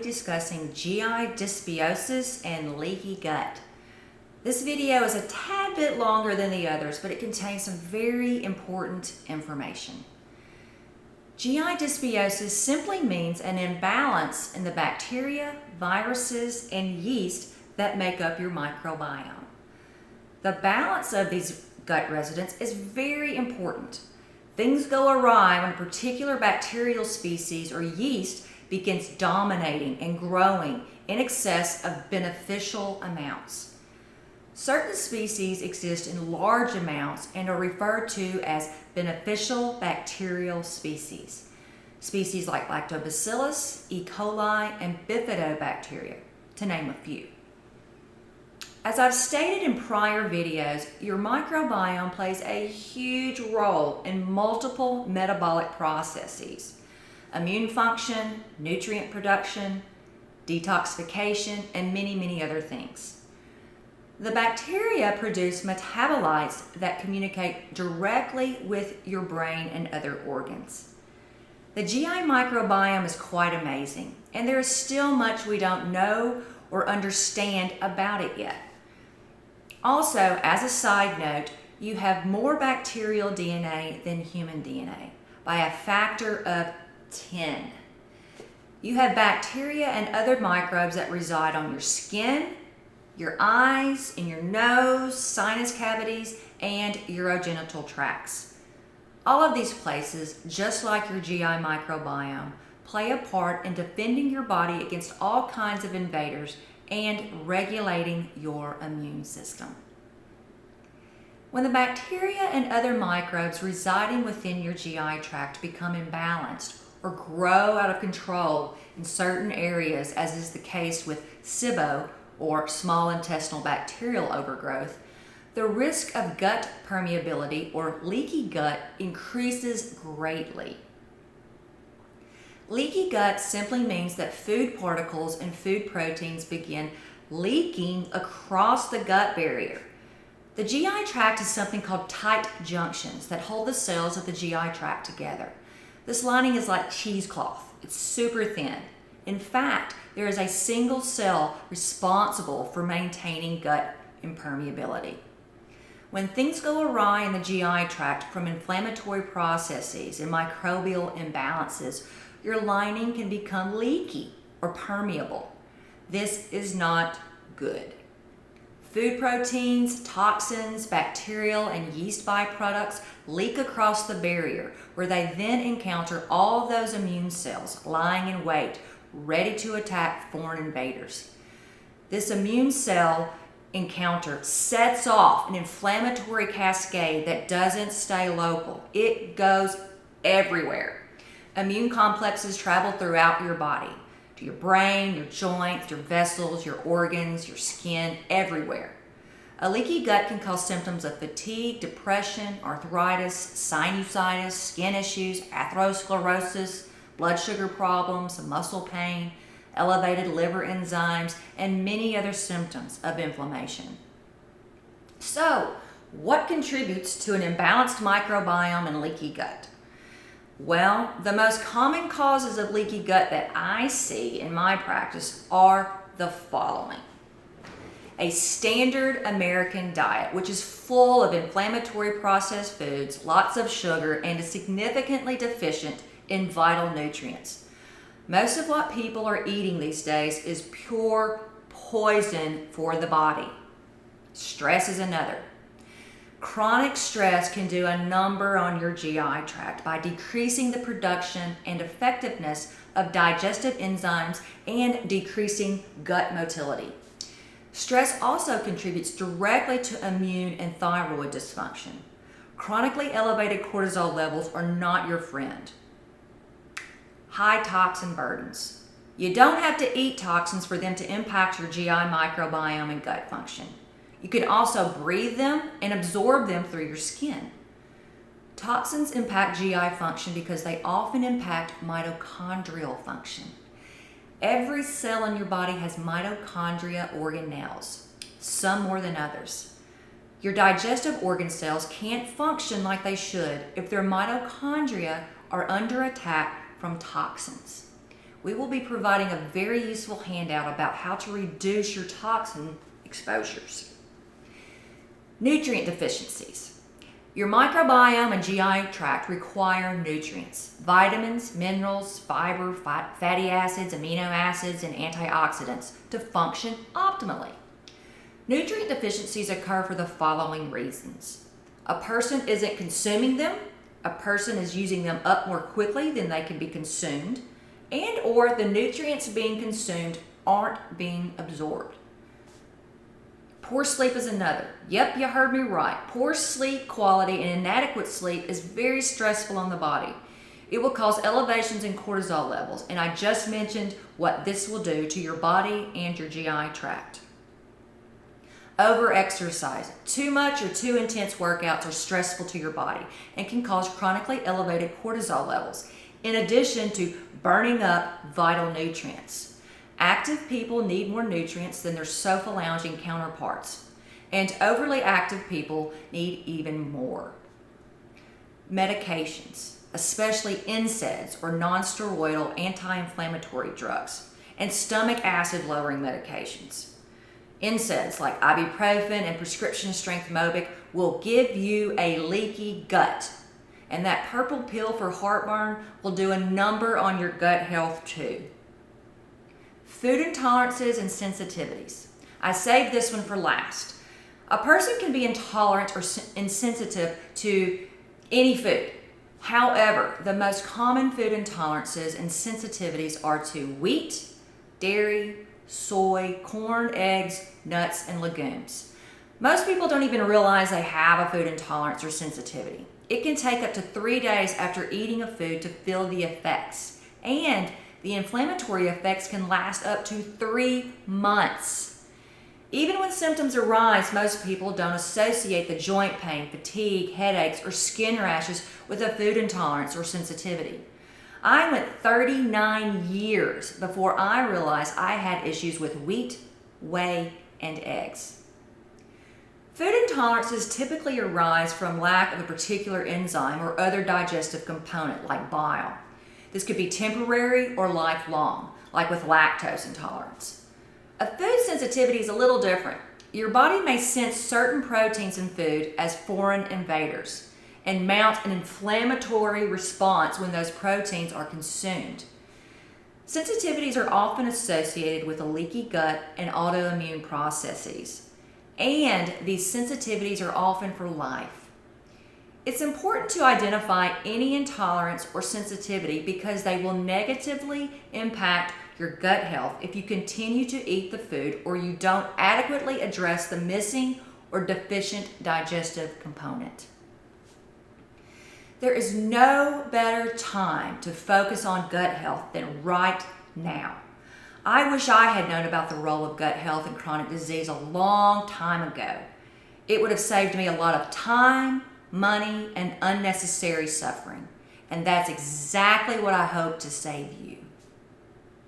discussing GI dysbiosis and leaky gut. This video is a tad bit longer than the others, but it contains some very important information. GI dysbiosis simply means an imbalance in the bacteria, viruses, and yeast that make up your microbiome. The balance of these gut residents is very important. Things go awry when a particular bacterial species or yeast begins dominating and growing in excess of beneficial amounts. Certain species exist in large amounts and are referred to as beneficial bacterial species. Species like Lactobacillus, E. coli, and Bifidobacteria, to name a few. As I've stated in prior videos, your microbiome plays a huge role in multiple metabolic processes: immune function, nutrient production, detoxification, and many other things. The bacteria produce metabolites that communicate directly with your brain and other organs. The GI microbiome is quite amazing, and there is still much we don't know or understand about it yet. Also, as a side note, you have more bacterial DNA than human DNA by a factor of 10. You have bacteria and other microbes that reside on your skin, your eyes, in your nose, sinus cavities, and urogenital tracts. All of these places, just like your GI microbiome, play a part in defending your body against all kinds of invaders and regulating your immune system. When the bacteria and other microbes residing within your GI tract become imbalanced or grow out of control in certain areas, as is the case with SIBO or small intestinal bacterial overgrowth, the risk of gut permeability or leaky gut increases greatly. Leaky gut simply means that food particles and food proteins begin leaking across the gut barrier. The GI tract is something called tight junctions that hold the cells of the GI tract together. This lining is like cheesecloth. It's super thin. In fact, there is a single cell responsible for maintaining gut impermeability. When things go awry in the GI tract from inflammatory processes and microbial imbalances, your lining can become leaky or permeable. This is not good. Food proteins, toxins, bacterial, and yeast byproducts leak across the barrier, where they then encounter all those immune cells lying in wait, ready to attack foreign invaders. This immune cell encounter sets off an inflammatory cascade that doesn't stay local. It goes everywhere. Immune complexes travel throughout your body, to your brain, your joints, your vessels, your organs, your skin, everywhere. A leaky gut can cause symptoms of fatigue, depression, arthritis, sinusitis, skin issues, atherosclerosis, blood sugar problems, muscle pain, elevated liver enzymes, and many other symptoms of inflammation. So, what contributes to an imbalanced microbiome and leaky gut? Well, the most common causes of leaky gut that I see in my practice are the following. A standard American diet, which is full of inflammatory processed foods, lots of sugar, and is significantly deficient in vital nutrients. Most of what people are eating these days is pure poison for the body. Stress is another. Chronic stress can do a number on your GI tract by decreasing the production and effectiveness of digestive enzymes and decreasing gut motility. Stress also contributes directly to immune and thyroid dysfunction. Chronically elevated cortisol levels are not your friend. High toxin burdens. You don't have to eat toxins for them to impact your GI microbiome and gut function. You can also breathe them and absorb them through your skin. Toxins impact GI function because they often impact mitochondrial function. Every cell in your body has mitochondria organelles, some more than others. Your digestive organ cells can't function like they should if their mitochondria are under attack from toxins. we will be providing a very useful handout about how to reduce your toxin exposures. Nutrient deficiencies. Your microbiome and GI tract require nutrients, vitamins, minerals, fiber, fatty acids, amino acids, and antioxidants to function optimally. Nutrient deficiencies occur for the following reasons. A person isn't consuming them, a person is using them up more quickly than they can be consumed, and or the nutrients being consumed aren't being absorbed. Poor sleep is another. Yep, you heard me right. Poor sleep quality and inadequate sleep is very stressful on the body. It will cause elevations in cortisol levels, and I just mentioned what this will do to your body and your GI tract. Over-exercise. Too much or too intense workouts are stressful to your body and can cause chronically elevated cortisol levels, in addition to burning up vital nutrients. Active people need more nutrients than their sofa lounging counterparts, and overly active people need even more. Medications, especially NSAIDs or non-steroidal anti-inflammatory drugs, and stomach acid lowering medications. NSAIDs like ibuprofen and prescription strength Mobic will give you a leaky gut, and that purple pill for heartburn will do a number on your gut health too. Food intolerances and sensitivities. I saved this one for last. A person can be intolerant or insensitive to any food. However, the most common food intolerances and sensitivities are to wheat, dairy, soy, corn, eggs, nuts, and legumes. Most people don't even realize they have a food intolerance or sensitivity. It can take up to 3 days after eating a food to feel the effects, and the inflammatory effects can last up to 3 months. Even when symptoms arise, most people don't associate the joint pain, fatigue, headaches, or skin rashes with a food intolerance or sensitivity. I went 39 years before I realized I had issues with wheat, whey, and eggs. Food intolerances typically arise from lack of a particular enzyme or other digestive component like bile. This could be temporary or lifelong, like with lactose intolerance. A food sensitivity is a little different. Your body may sense certain proteins in food as foreign invaders and mount an inflammatory response when those proteins are consumed. Sensitivities are often associated with a leaky gut and autoimmune processes, and these sensitivities are often for life. It's important to identify any intolerance or sensitivity because they will negatively impact your gut health if you continue to eat the food or you don't adequately address the missing or deficient digestive component. There is no better time to focus on gut health than right now. I wish I had known about the role of gut health in chronic disease a long time ago. It would have saved me a lot of time, money, and unnecessary suffering. And that's exactly what I hope to save you.